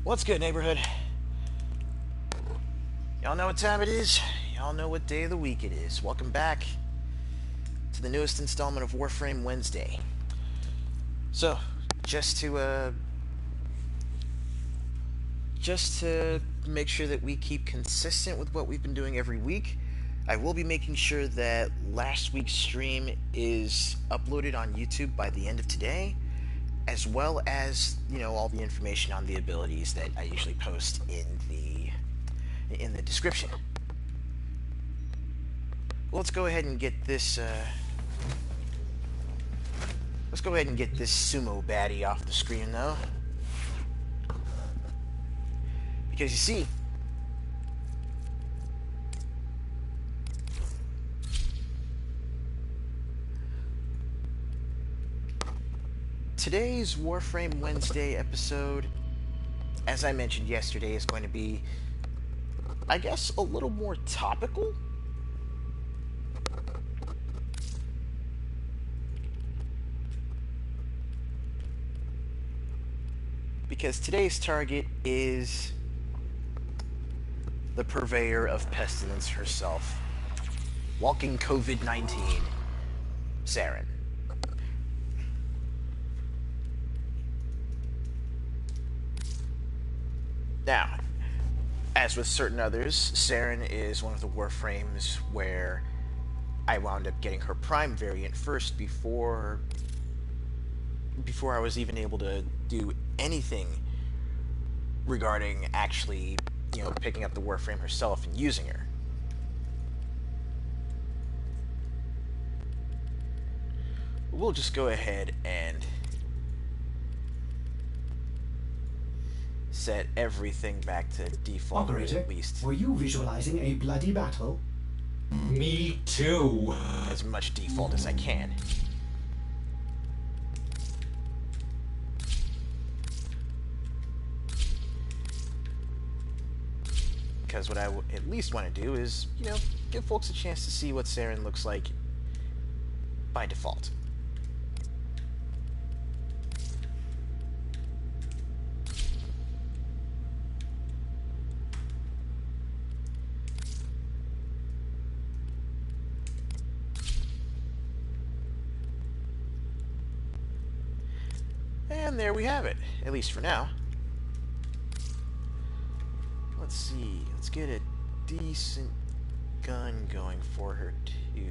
What's good, neighborhood? Y'all know what time it is? Y'all know what day of the week it is. Welcome back to the newest installment of Warframe Wednesday. So, just to make sure that we keep consistent with what we've been doing every week, I will be making sure that last week's stream is uploaded on YouTube by the end of today, as well as, you know, all the information on the abilities that I usually post in the description. Well, let's go ahead and get this sumo baddie off the screen, though. Because you see, today's Warframe Wednesday episode, as I mentioned yesterday, is going to be, I guess, a little more topical. Because today's target is the purveyor of pestilence herself, walking COVID-19, Saryn. Now, as with certain others, Saryn is one of the Warframes where I wound up getting her Prime variant first before I was even able to do anything regarding actually, you know, picking up the Warframe herself and using her. We'll just go ahead and set everything back to default. Operator, at least. Were you visualizing a bloody battle? Me too. As much default as I can. Because what I at least want to do is, you know, give folks a chance to see what Saryn looks like by default. And there we have it, at least for now. Let's see, let's get a decent gun going for her, too.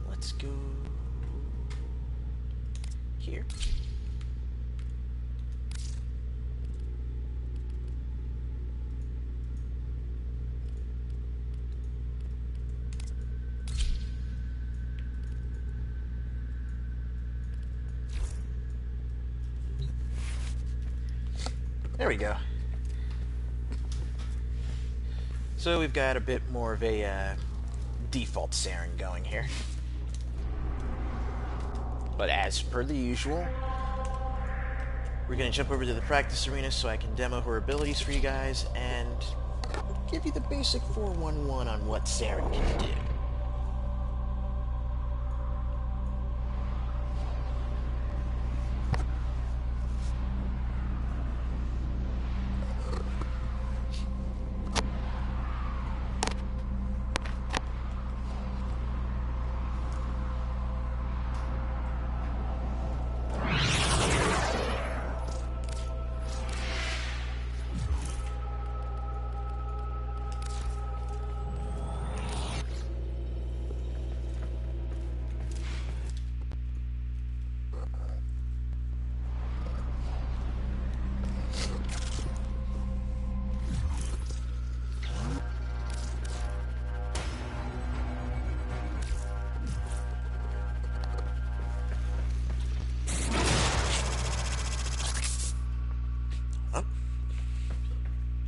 Let's go here. There we go. So we've got a bit more of a default Saryn going here. But as per the usual, we're going to jump over to the practice arena so I can demo her abilities for you guys and give you the basic 411 on what Saryn can do.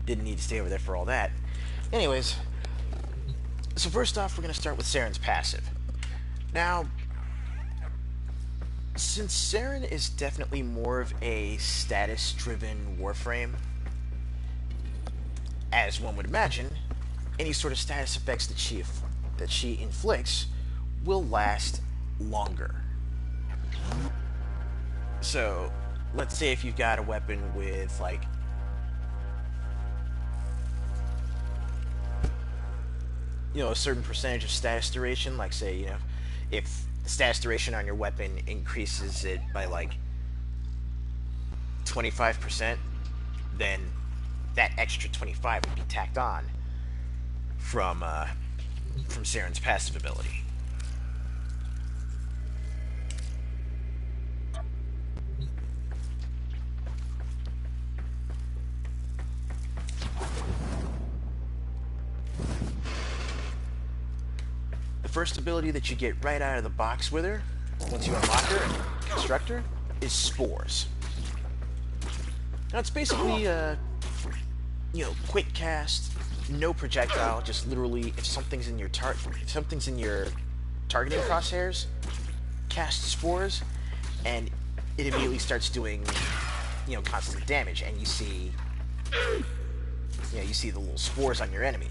Didn't need to stay over there for all that. Anyways, so first off, we're going to start with Saryn's passive. Now, since Saryn is definitely more of a status-driven Warframe, as one would imagine, any sort of status effects that she inflicts will last longer. So, let's say if you've got a weapon with, like, a certain percentage of status duration, like, say, if the status duration on your weapon increases it by, like, 25%, then that extra 25 would be tacked on from Saryn's passive ability. The first ability that you get right out of the box with her, once you unlock her, Constructor, is Spores. Now it's basically quick cast, no projectile, just literally if something's in your targeting crosshairs, cast Spores, and it immediately starts doing constant damage, and you see the little spores on your enemy.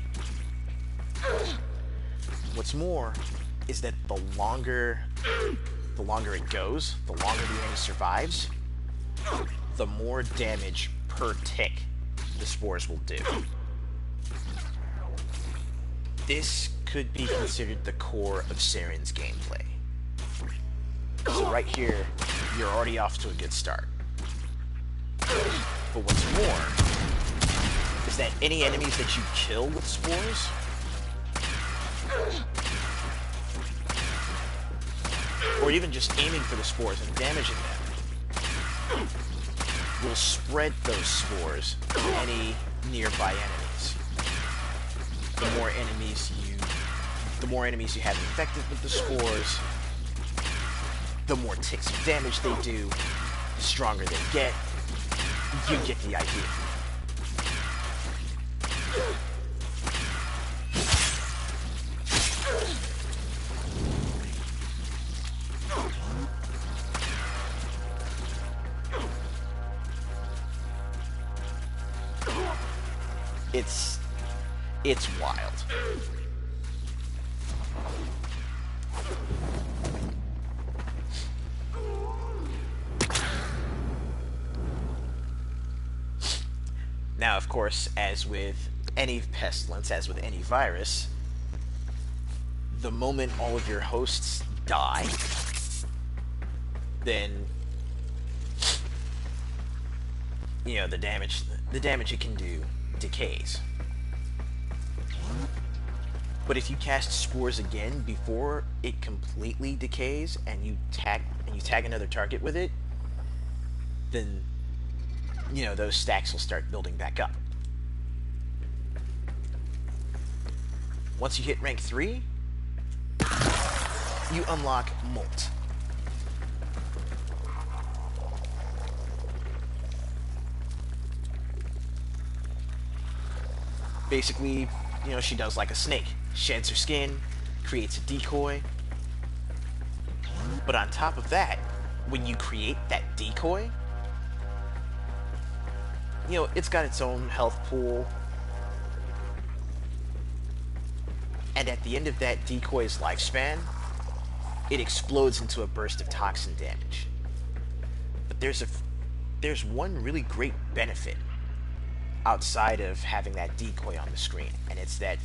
What's more is that the longer it goes, the longer the enemy survives, the more damage per tick the spores will do. This could be considered the core of Saryn's gameplay. So right here, you're already off to a good start. But what's more is that any enemies that you kill with spores or even just aiming for the spores and damaging them will spread those spores to any nearby enemies. The more enemies you have infected with the spores, the more ticks of damage they do, the stronger they get. You get the idea. It's wild. Now, of course, as with any pestilence, as with any virus, the moment all of your hosts die, then the damage it can do decays. But if you cast Spores again before it completely decays and you tag another target with it, then those stacks will start building back up. Once you hit rank 3, you unlock Molt. Basically, she does like a snake. Sheds her skin, creates a decoy. But on top of that, when you create that decoy, it's got its own health pool. And at the end of that decoy's lifespan, it explodes into a burst of toxin damage. But there's one really great benefit outside of having that decoy on the screen, and it's that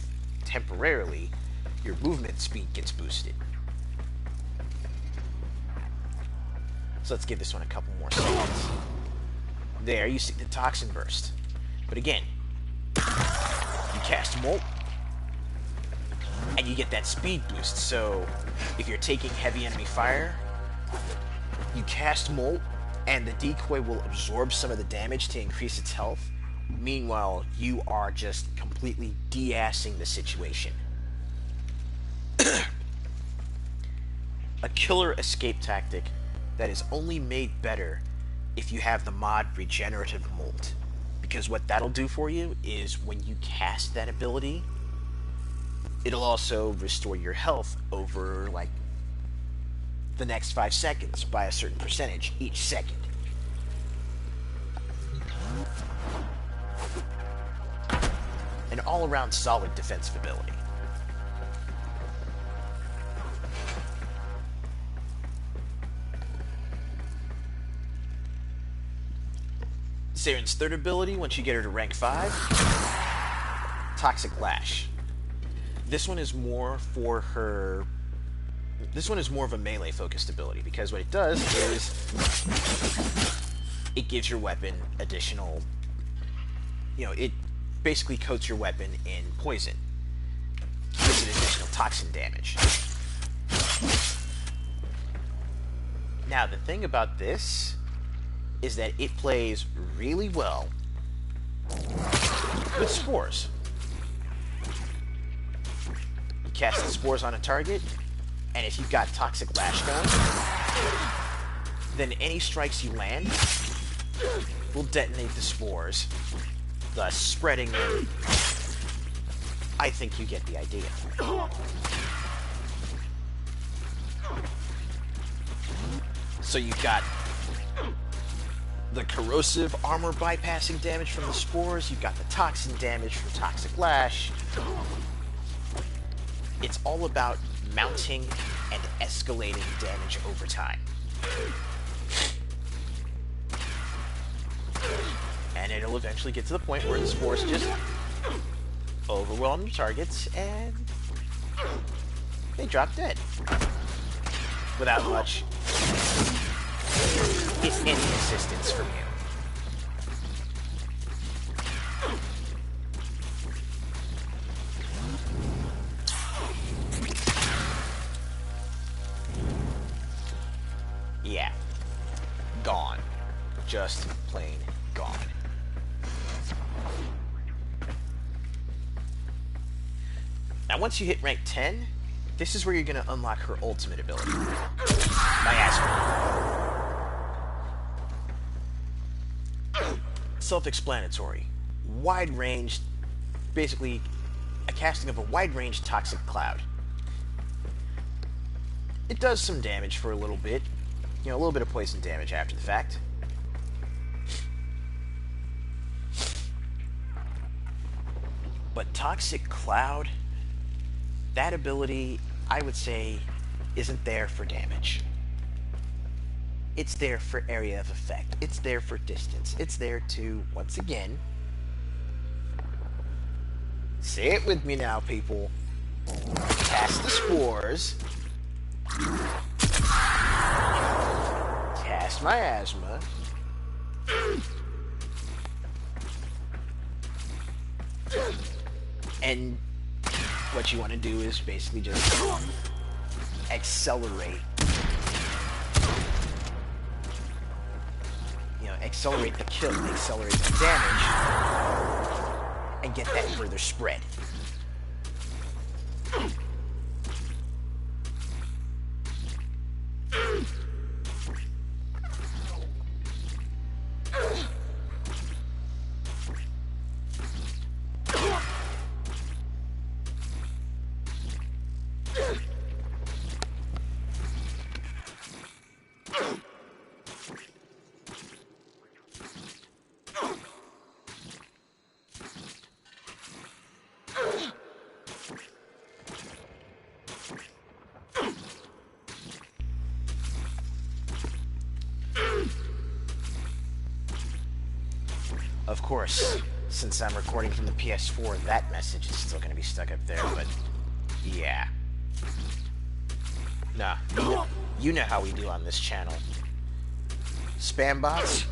temporarily your movement speed gets boosted. So let's give this one a couple more seconds. There, you see the toxin burst. But again, you cast Molt, and you get that speed boost. So if you're taking heavy enemy fire, you cast Molt, and the decoy will absorb some of the damage to increase its health. Meanwhile, you are just completely de-assing the situation. A killer escape tactic that is only made better if you have the mod Regenerative Molt, Because what that'll do for you is when you cast that ability, it'll also restore your health over, like, the next 5 seconds by a certain percentage each second. An all-around solid defensive ability. Saryn's third ability, once you get her to rank 5, Toxic Lash. This one is more for her... This one is more of a melee-focused ability, because what it does is it gives your weapon additional... You know, it basically coats your weapon in poison. Gives it additional toxin damage. Now, the thing about this is that it plays really well with Spores. You cast the Spores on a target, and if you've got Toxic Lash going, then any strikes you land will detonate the Spores, thus spreading them. I think you get the idea. So you've got the corrosive armor bypassing damage from the Spores, you've got the toxin damage from Toxic Lash. It's all about mounting and escalating damage over time. And it'll eventually get to the point where the Spores just overwhelm your targets and they drop dead. Without much, if any, assistance from you. Yeah. Gone. Just plain gone. Now once you hit rank 10, this is where you're going to unlock her ultimate ability. Miasma. Self-explanatory. Wide-range, basically a casting of a wide-range toxic cloud. It does some damage for a little bit. You know, a little bit of poison damage after the fact. But Toxic Cloud, that ability, I would say, isn't there for damage. It's there for area of effect. It's there for distance. It's there to, once again, say it with me now, people. Cast the Spores. Cast Miasma. And what you want to do is basically just accelerate. You know, accelerate the kill, accelerate the damage, and get that further spread. Of course, since I'm recording from the PS4, that message is still going to be stuck up there, but yeah. Nah, you know how we do on this channel. Spam bots?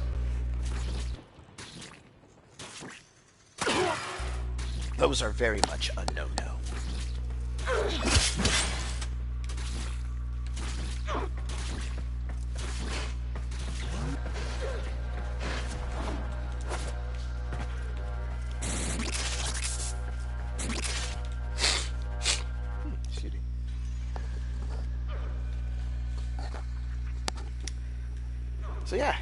Those are very much a no-no. So yeah.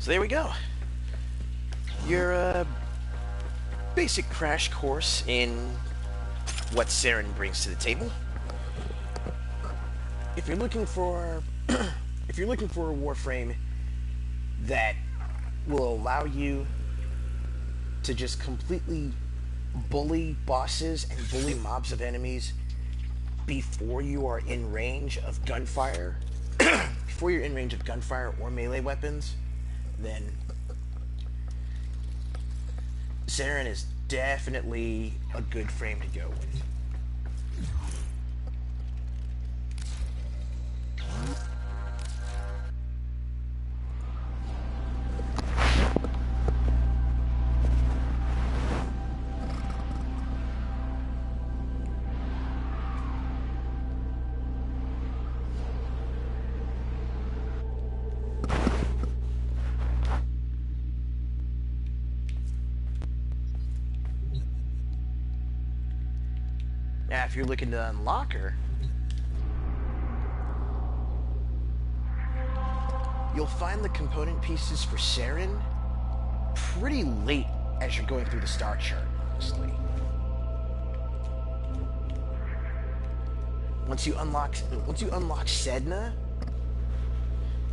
So there we go. Your basic crash course in what Saryn brings to the table. If you're looking for if you're looking for a Warframe that will allow you to just completely bully bosses and bully mobs of enemies before you are in range of gunfire, before you're in range of gunfire or melee weapons, then Saryn is definitely a good frame to go with. Now, if you're looking to unlock her, you'll find the component pieces for Saryn pretty late as you're going through the star chart, honestly. Once you unlock Sedna,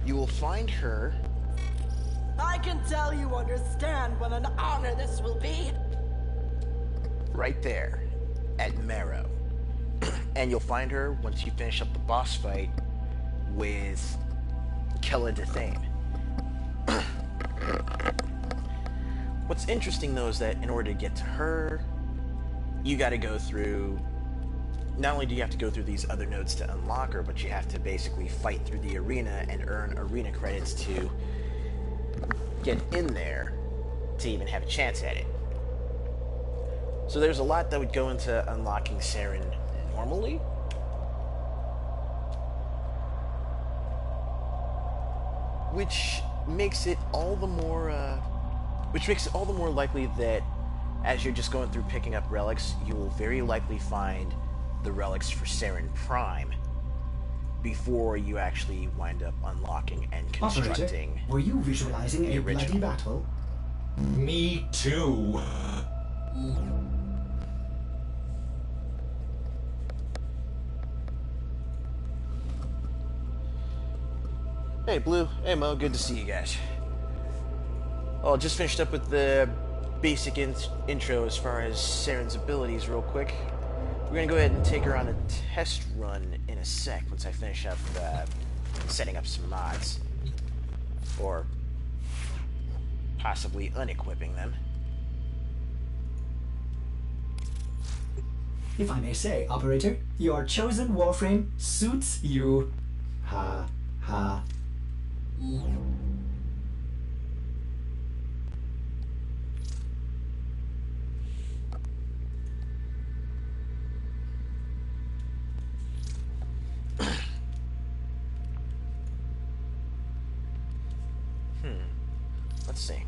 you will find her. I can tell you understand what an honor this will be. Right there at Merrow. And you'll find her once you finish up the boss fight with Kela De Thaym. What's interesting though is that in order to get to her, you gotta go through, not only do you have to go through these other nodes to unlock her, but you have to basically fight through the arena and earn arena credits to get in there to even have a chance at it. So there's a lot that would go into unlocking Saryn normally. Which makes it all the more likely that as you're just going through picking up relics, you will very likely find the relics for Saryn Prime before you actually wind up unlocking and constructing. Operator, were you visualizing a bloody battle? Me too. Hey Blue, hey Mo, good to see you guys. Well, just finished up with the basic intro as far as Saryn's abilities real quick. We're gonna go ahead and take her on a test run in a sec once I finish up setting up some mods. Or possibly unequipping them. If I may say, Operator, your chosen Warframe suits you. Ha, ha. Let's see.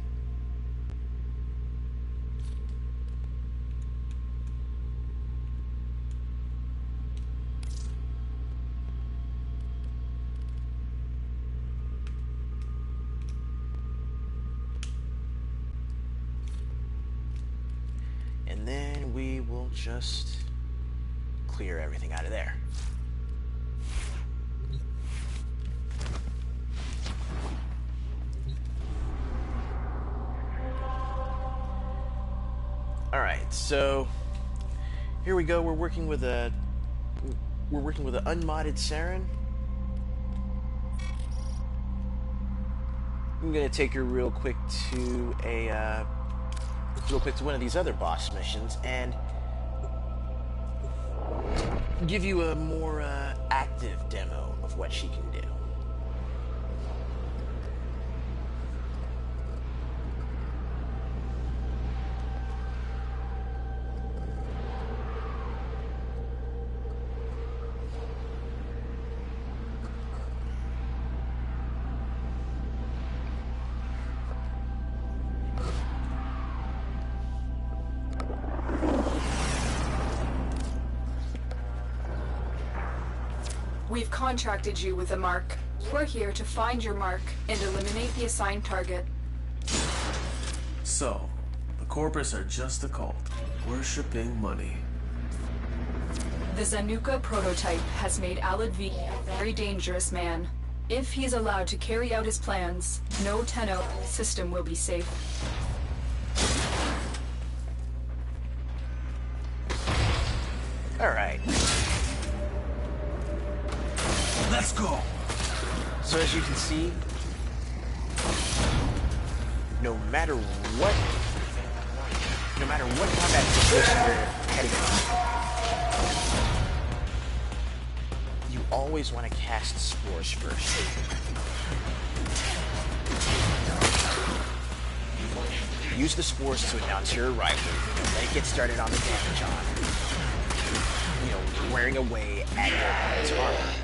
And then we will just clear everything out of there. Alright, so here we go. We're working with an unmodded Saryn. I'm gonna take her real quick to one of these other boss missions and give you a more active demo of what she can do. We've contracted you with the mark. We're here to find your mark and eliminate the assigned target. So, the Corpus are just a cult, worshipping money. The Zanuka prototype has made Alad V a very dangerous man. If he is allowed to carry out his plans, no Tenno system will be safe. Alright. Let's go! So as you can see, no matter what combat situation you're heading into, you always want to cast Spores first. Use the Spores to announce your arrival, then get started on the damage on, wearing away at your opponent's armor.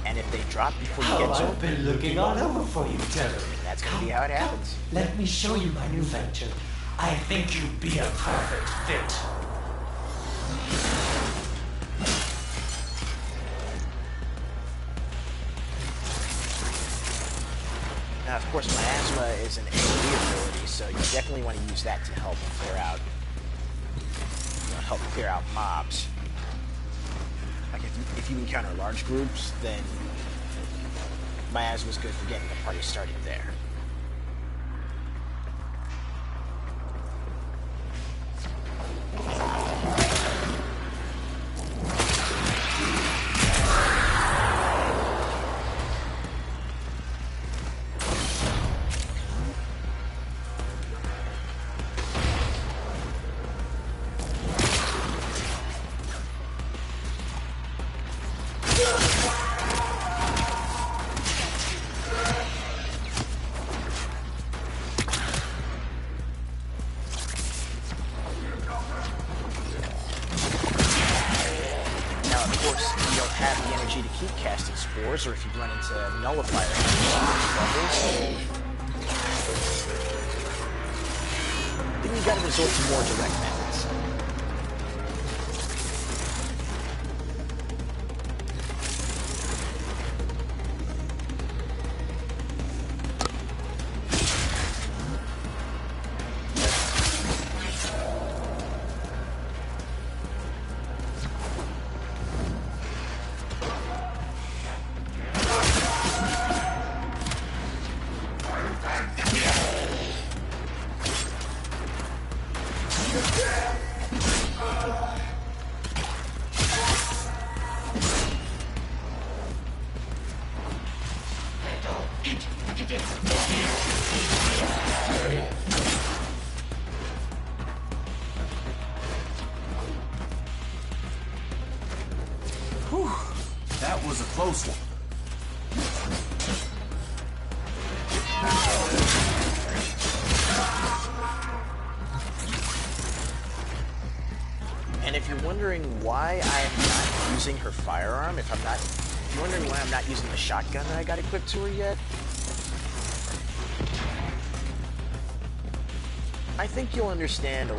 And if they drop before you get to I've been looking all over for you, Terry. that's gonna be how it happens. Let me show you my new venture. I think you'd be a perfect fit. Now, of course, Miasma is an AoE ability, so you definitely want to use that to help clear out mobs. Like if you encounter large groups, then Miasma's good for getting the party started there. Or if you run into nullifier levels, then you gotta resort to more direct methods. Whew, that was a close one. And if you're wondering why I am not using her firearm, if you're wondering why I'm not using the shotgun that I got equipped to her yet, I think you'll understand a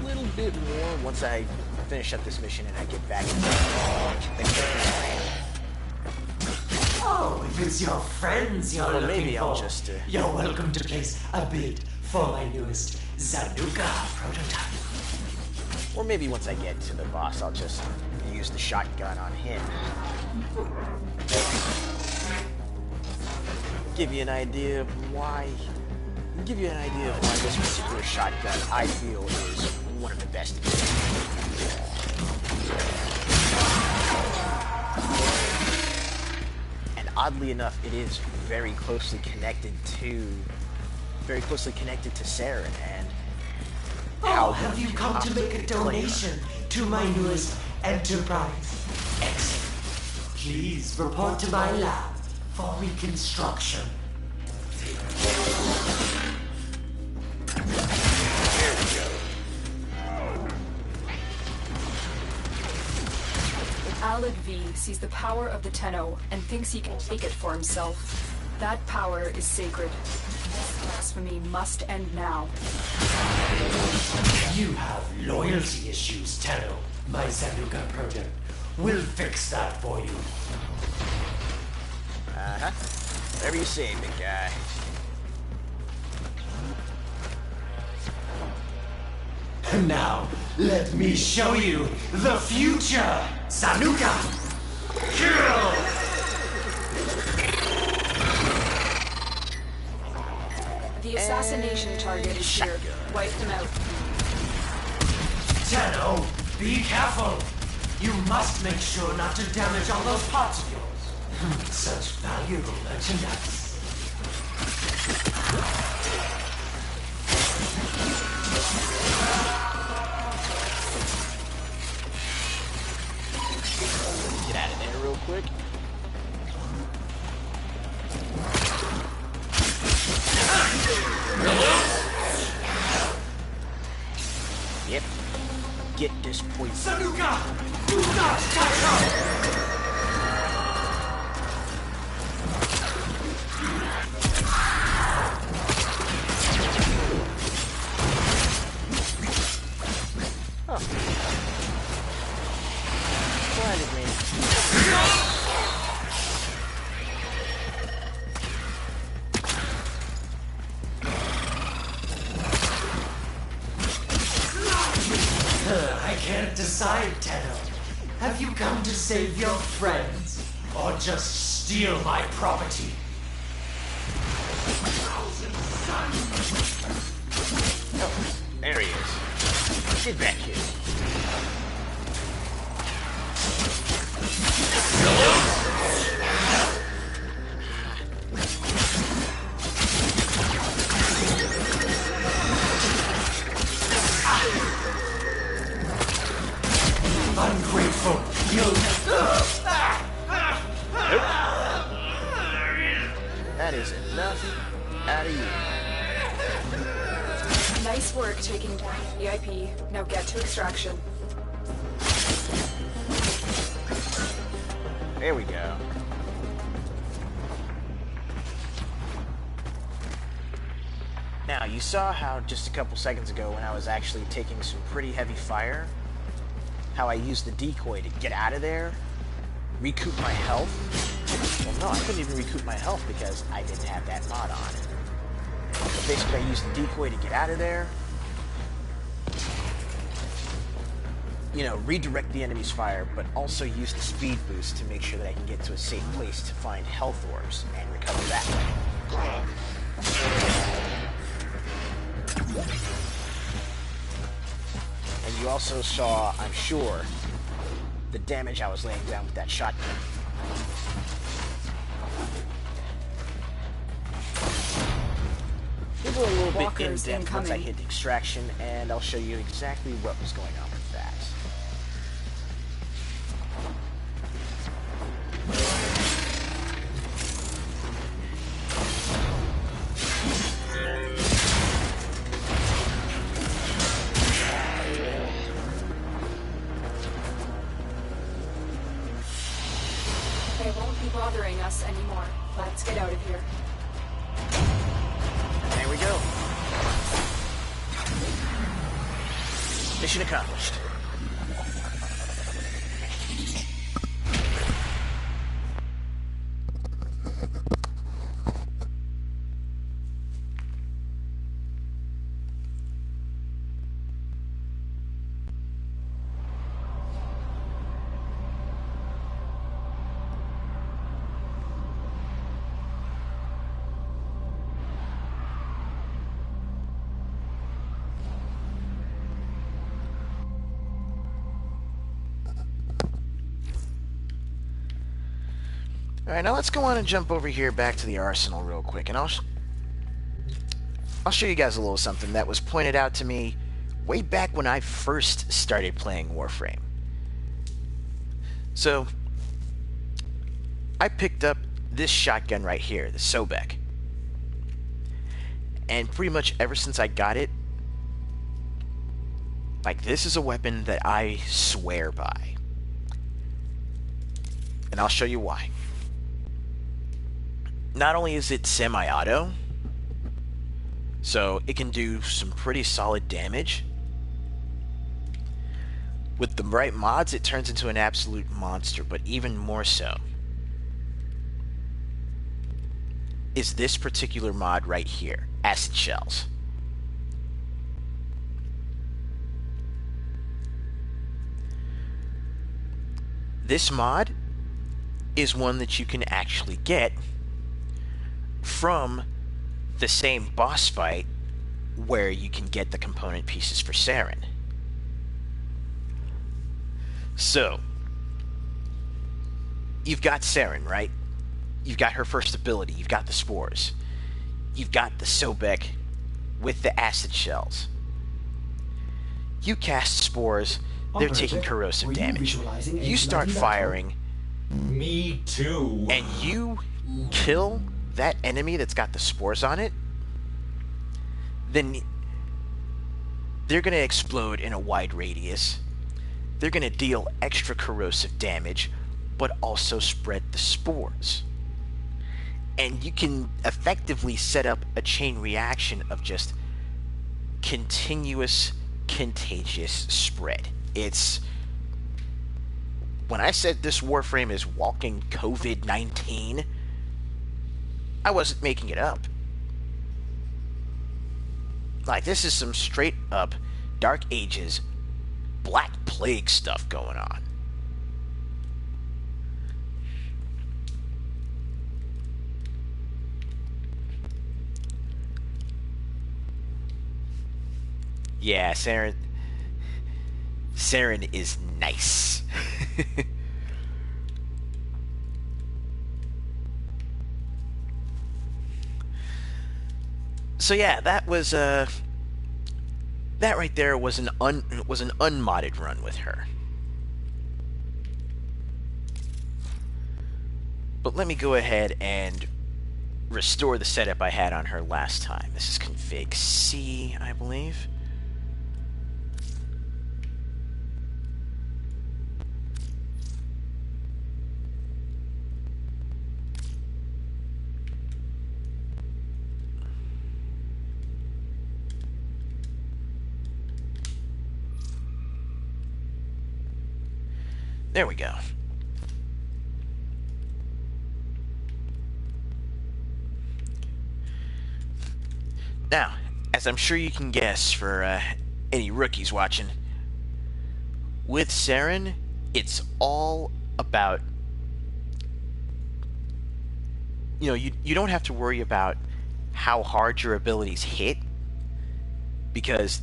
little bit more once I finish up this mission and I get back into Oh, if it's your friends you're looking maybe for, I'll just, you're welcome to place a bid for my newest Zanuka prototype. Or maybe once I get to the boss, I'll just use the shotgun on him. Give you an idea of why this particular shotgun I feel is one of the best. And oddly enough, it is very closely connected to Saryn and Oh, have you come to make a donation to my newest enterprise? Excellent. Please report to my lab for reconstruction. Alad V sees the power of the Tenno and thinks he can take it for himself. That power is sacred. This blasphemy must end now. You have loyalty issues, Tenno, my Zanuka proto. We'll fix that for you. Uh-huh. Whatever you say, big guy. Now, let me show you the future! Sanuka! Kill! The assassination target is here. Wipe them out. Tenno, be careful! You must make sure not to damage all those parts of yours. Such valuable merchandise. Get out of there real quick. Yep. Get this point. Sanuka! Do not touch her! Blinded me. I can't decide, Tenno. Have you come to save your friends? Or just steal my property? Oh, there he is. Get back here. Ungrateful! You'll... That is enough out of you. Nice work taking down VIP. Now get to extraction. There we go. Now, you saw how just a couple seconds ago when I was actually taking some pretty heavy fire, how I used the decoy to get out of there, recoup my health? Well, no, I couldn't even recoup my health because I didn't have that mod on. So basically, I used the decoy to get out of there, you know, redirect the enemy's fire, but also use the speed boost to make sure that I can get to a safe place to find health orbs and recover that way. And you also saw, I'm sure, the damage I was laying down with that shotgun. We'll go a little bit in depth once I hit extraction, and I'll show you exactly what was going on with that. They won't be bothering us anymore. Let's get out of here. There we go. Mission accomplished. Alright, now let's go on and jump over here back to the arsenal real quick, and I'll show you guys a little something that was pointed out to me way back when I first started playing Warframe. So, I picked up this shotgun right here, the Sobek. And pretty much ever since I got it, like, this is a weapon that I swear by. And I'll show you why. Not only is it semi-auto, so it can do some pretty solid damage, With the right mods, it turns into an absolute monster, but even more so is this particular mod right here, Acid Shells. This mod is one that you can actually get from the same boss fight where you can get the component pieces for Saryn. So, you've got Saryn, right? You've got her first ability, you've got the Spores. You've got the Sobek with the Acid Shells. You cast Spores, they're taking corrosive damage. You start firing. Me too. And you kill that enemy that's got the Spores on it, then they're going to explode in a wide radius. They're going to deal extra corrosive damage, but also spread the Spores. And you can effectively set up a chain reaction of just continuous, contagious spread. It's... When I said this Warframe is walking COVID-19, I wasn't making it up. Like, this is some straight up Dark Ages, Black Plague stuff going on. Yeah, Saryn is nice. So yeah, that was that right there was an unmodded run with her. But let me go ahead and restore the setup I had on her last time. This is config C, I believe. There we go. Now, as I'm sure you can guess for any rookies watching, with Saryn, it's all about, you know, you don't have to worry about how hard your abilities hit, because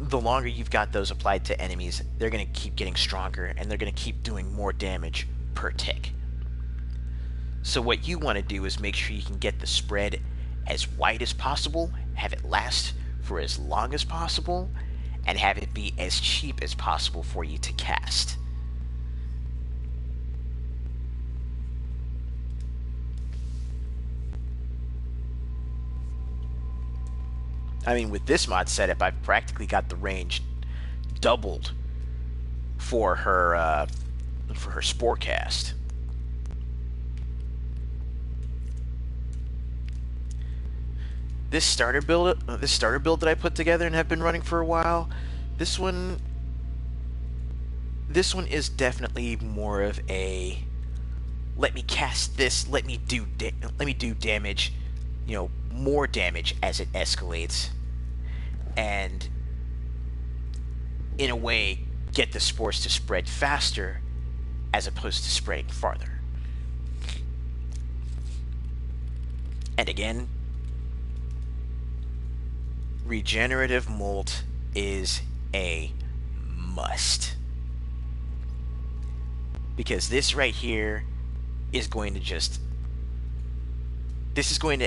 the longer you've got those applied to enemies, they're going to keep getting stronger, and they're going to keep doing more damage per tick. So what you want to do is make sure you can get the spread as wide as possible, have it last for as long as possible, and have it be as cheap as possible for you to cast. I mean, with this mod setup, I've practically got the range doubled for her Spore cast. This starter build that I put together and have been running for a while, this one is definitely more of a let me cast this, let me do damage, you know, more damage as it escalates, and in a way get the Spores to spread faster as opposed to spreading farther. And again, regenerative molt is a must, because this right here is going to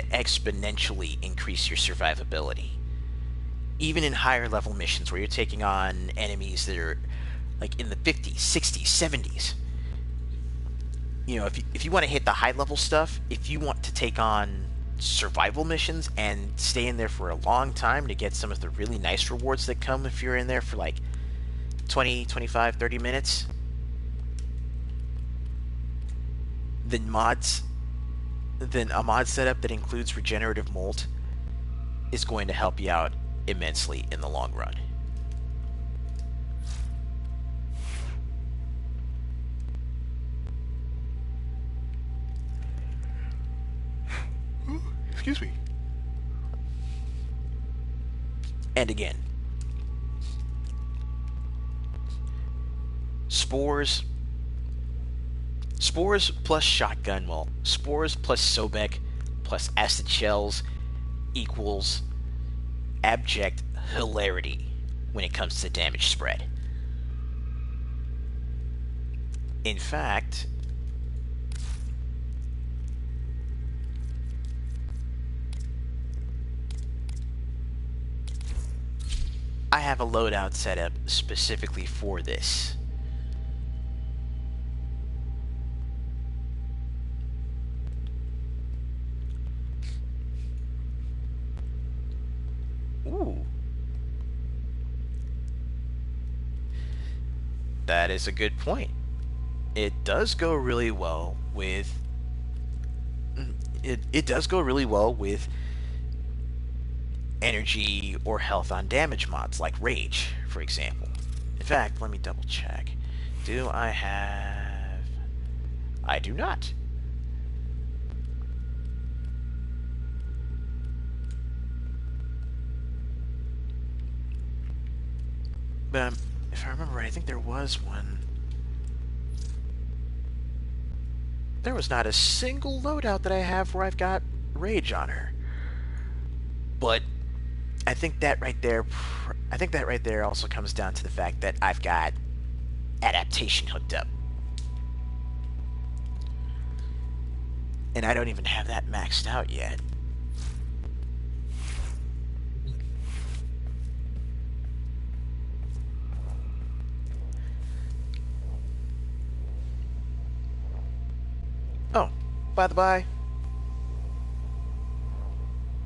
exponentially increase your survivability. Even in higher level missions where you're taking on enemies that are like in the 50s, 60s, 70s. You know, if you want to hit the high level stuff, if you want to take on survival missions and stay in there for a long time to get some of the really nice rewards that come if you're in there for like 20, 25, 30 minutes, then a mod setup that includes regenerative molt is going to help you out immensely in the long run. Excuse me. And again, Spores plus shotgun, well, Spores plus Sobek plus acid shells equals abject hilarity when it comes to damage spread. In fact, I have a loadout set up specifically for this. Ooh. That is a good point. It does go really well with... It does go really well with energy or health on damage mods, like Rage, for example. In fact, let me double check. Do I have... I do not. But if I remember right, I think there was one. There was not a single loadout that I have where I've got Rage on her. But I think that right there also comes down to the fact that I've got adaptation hooked up. And I don't even have that maxed out yet. Oh, by the by,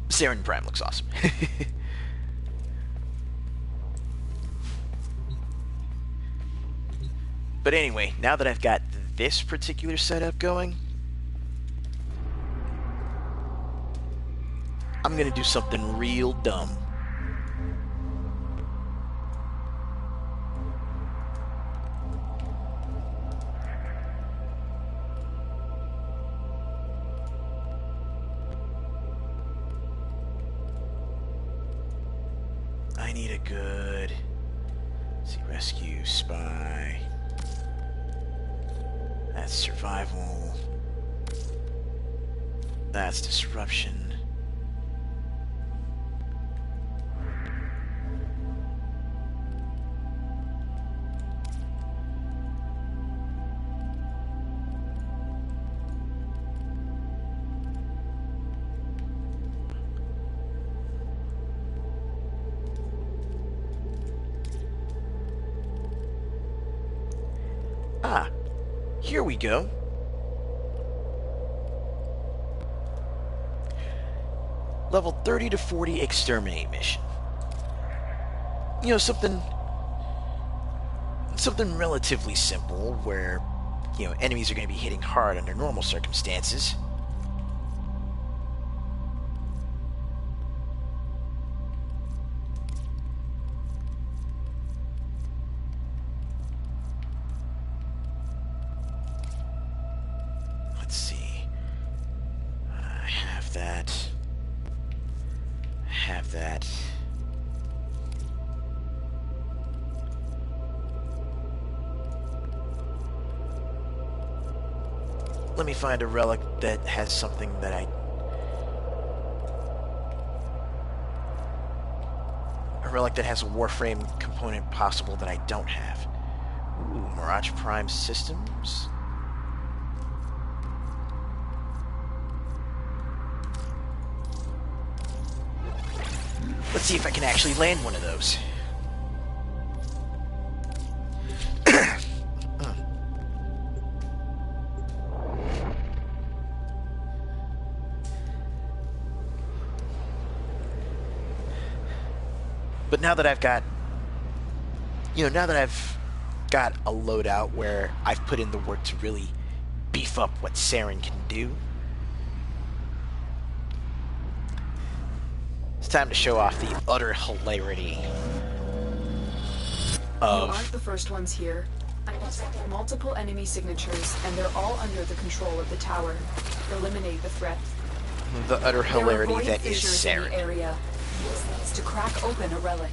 Saryn Prime looks awesome. But anyway, now that I've got this particular setup going, I'm gonna do something real dumb. I need a good... let's see, rescue, spy... that's survival... that's disruption... Ah, here we go. Level 30 to 40 exterminate mission. You know, something relatively simple where, you know, enemies are going to be hitting hard under normal circumstances. Let's see. I have that. I have that. Let me find a relic that has something that a relic that has a Warframe component possible that I don't have. Ooh, Mirage Prime Systems. Let's see if I can actually land one of those. But now that I've got, now that I've got a loadout where I've put in the work to really beef up what Saryn can do, it's time to show off the utter hilarity of... You aren't the first ones here. I detect multiple enemy signatures, and they're all under the control of the tower. Eliminate the threat. the utter There are hilarity void that is fissures in the Saryn. area. Use these to crack open a relic.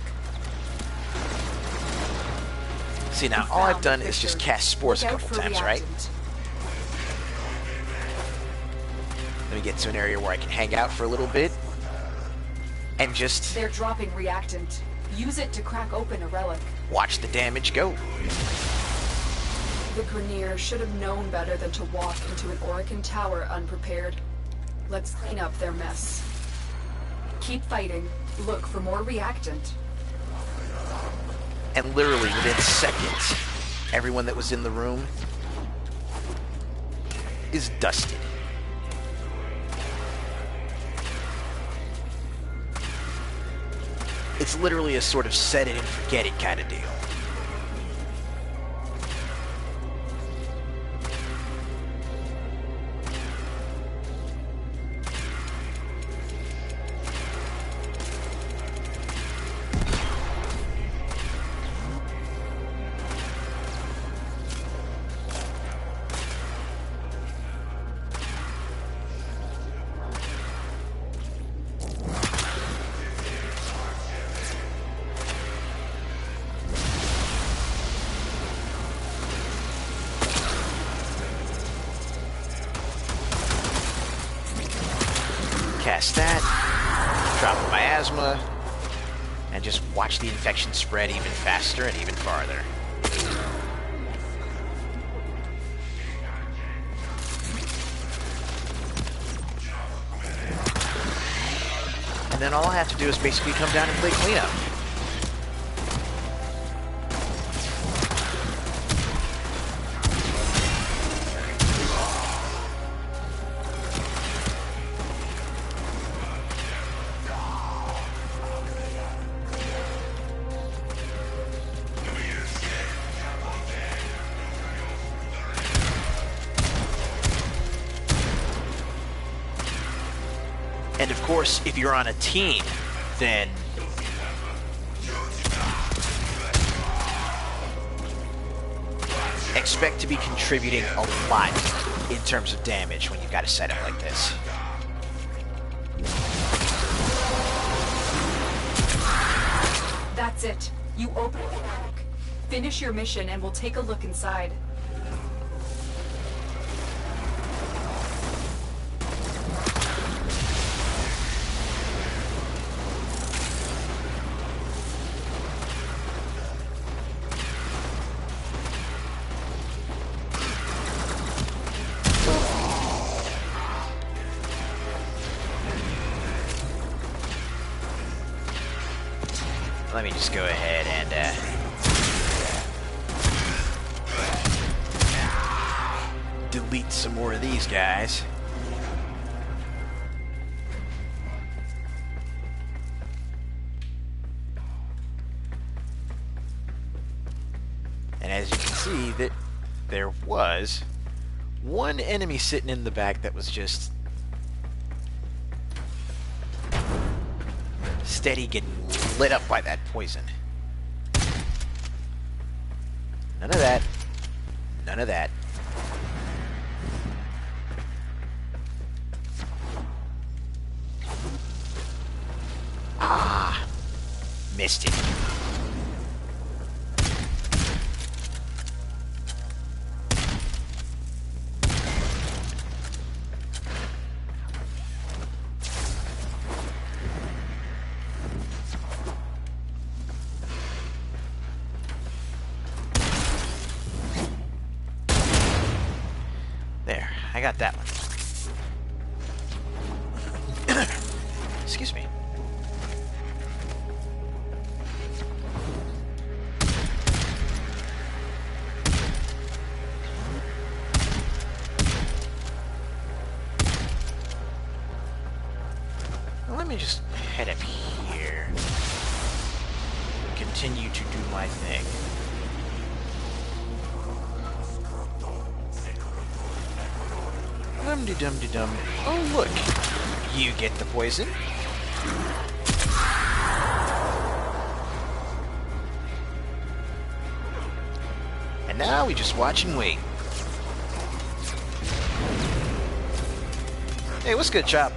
See, now We all I've found done the is just fissure. cast spores a Look out couple for times, right? reactant. Let me get to an area where I can hang out for a little bit. And just They're dropping reactant. Use it to crack open a relic. watch the damage go. The Grenier should have known better than to walk into an Orokin tower unprepared. Let's clean up their mess. Keep fighting. Look for more reactant. And literally within seconds, everyone that was in the room is dusted. It's literally a sort of set it and forget it kind of deal. Cast that, drop the miasma, and just watch the infection spread even faster and even farther. And then all I have to do is basically come down and play cleanup. And of course, if you're on a team, then expect to be contributing a lot in terms of damage when you've got a setup like this. That's it. You open the relic. Finish your mission and we'll take a look inside. Let me just go ahead and delete some more of these guys. And as you can see, that there was one enemy sitting in the back that was just steady getting lit up by that poison. None of that. None of that. Ah, missed it. There, I got that one. Excuse me. Well, let me just head up here. Continue to do my thing. Dum-de-dum-de-dum. Oh, look. You get the poison. And now we just watch and wait. Hey, what's good, Chop?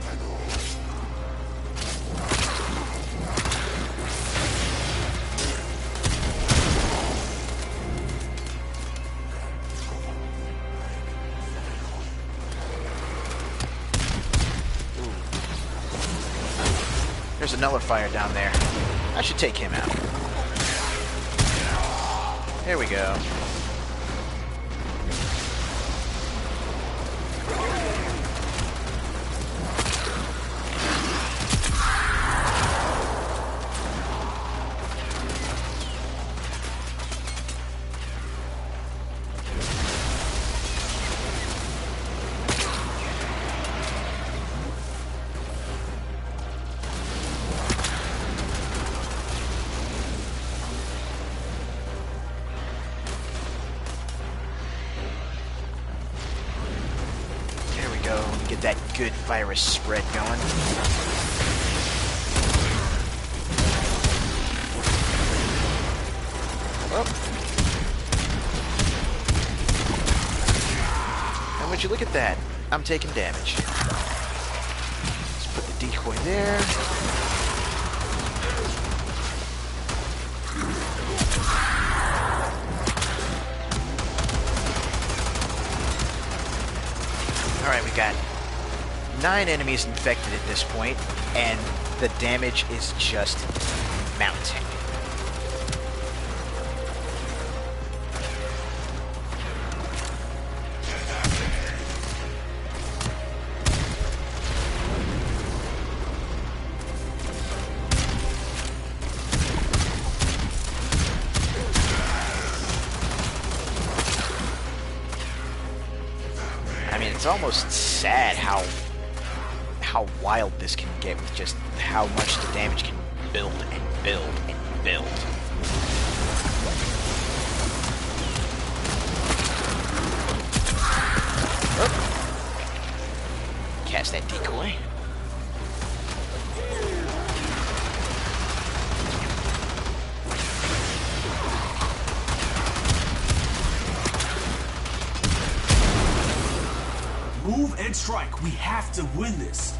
There's a nullifier down there. I should take him out. There we go. Get that good virus spread going. Oh. And would you look at that? I'm taking damage. Let's put the decoy there. Alright, we got 9 enemies infected at this point, and the damage is just mounting. I mean, it's almost sad how wild this can get with just how much the damage can build and build and build. Oh. Cast that decoy. Move and strike. We have to win this.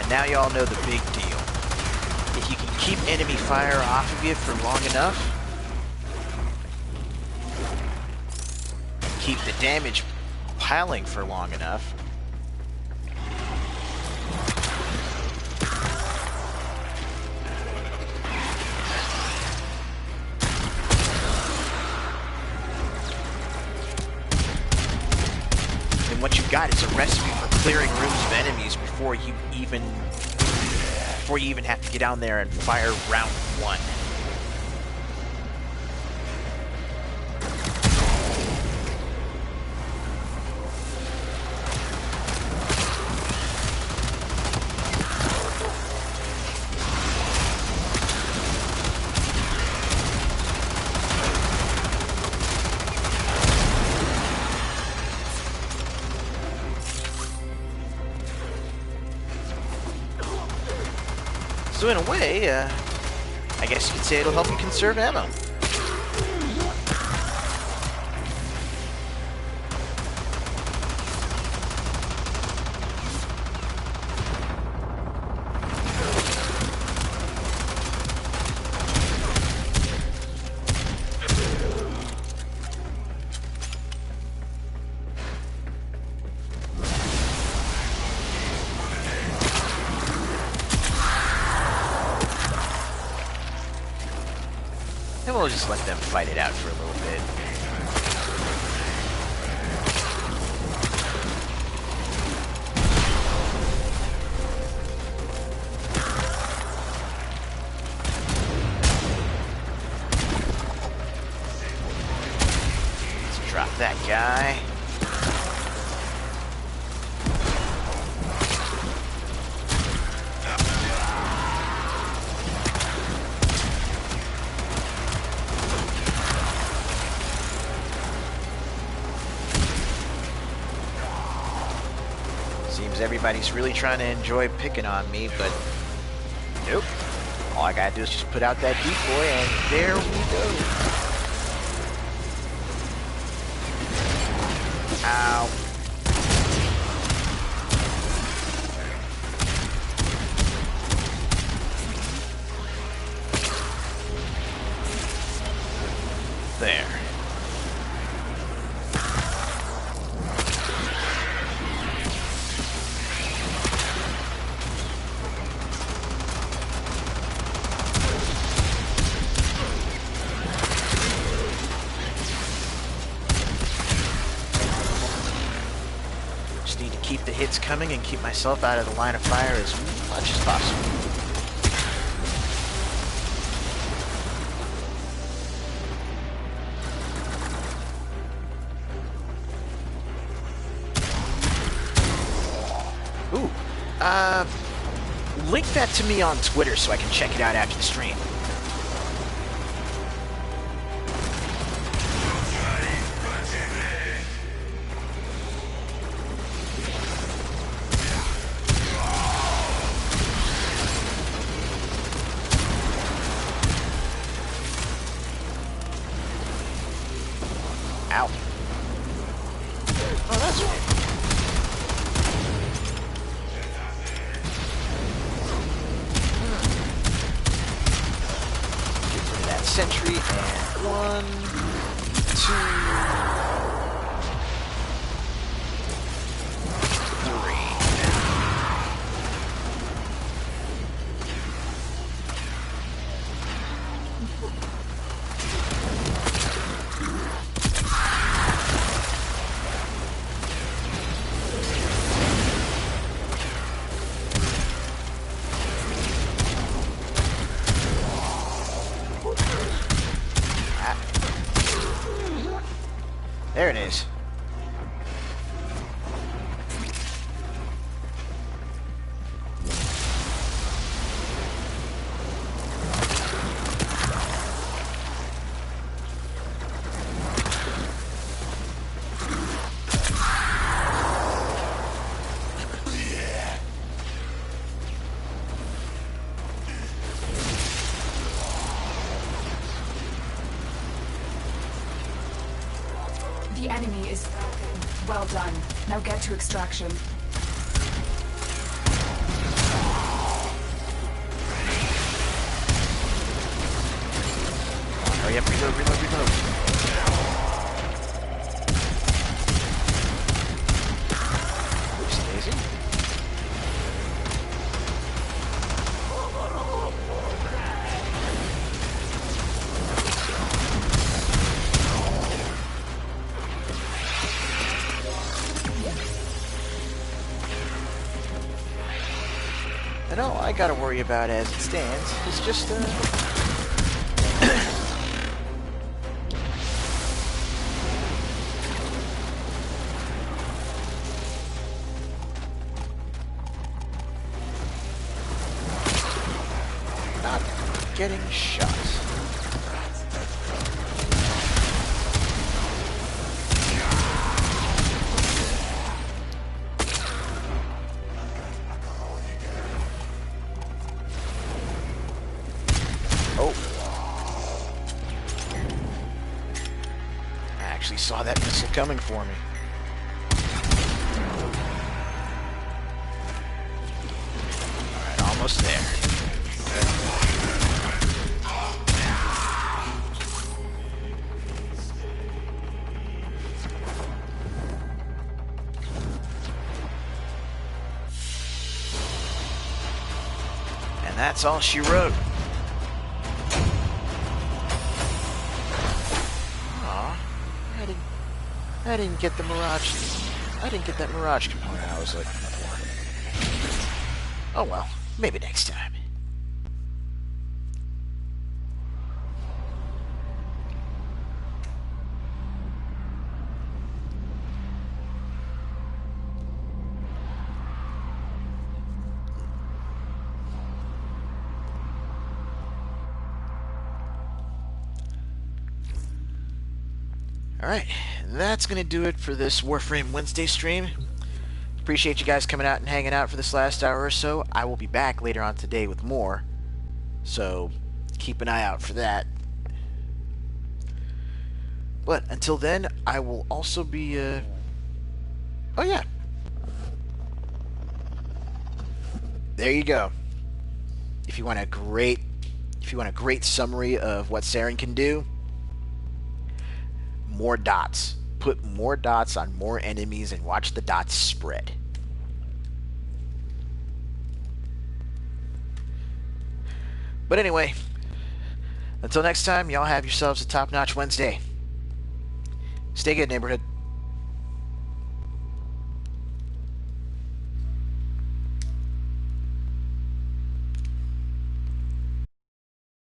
And now y'all know the big deal. If you can keep enemy fire off of you for long enough, keep the damage piling for long enough, then what you've got is a recipe for clearing rooms of enemies before you even have to get down there and fire round one. So in a way, I guess you could say it'll help you conserve ammo. And we'll just let them fight it out for a little bit. Let's drop that guy. Seems everybody's really trying to enjoy picking on me, but nope. All I gotta do is just put out that decoy, and there we go. Ow. Just need to keep the hits coming and keep myself out of the line of fire as much as possible. Ooh, link that to me on Twitter so I can check it out after the stream. Ow. Oh, that's weird. Get rid of that sentry, and 1, 3. There it is. The enemy is well done. Now get to extraction. Oh, yep, reload, reload, reload. Oops, Daisy. And all I gotta worry about as it stands is just, not getting shot. Oh. I actually saw that missile coming for me. Alright, almost there. And that's all she wrote. I didn't get the Mirage. I didn't get that Mirage component I was looking for. Oh well, maybe next time. Alright, that's going to do it for this Warframe Wednesday stream. Appreciate you guys coming out and hanging out for this last hour or so. I will be back later on today with more, so keep an eye out for that. But until then, I will also be, oh yeah. There you go. If you want a great summary of what Saryn can do, more dots. Put more dots on more enemies and watch the dots spread. But anyway, until next time, y'all have yourselves a top-notch Wednesday. Stay good, neighborhood.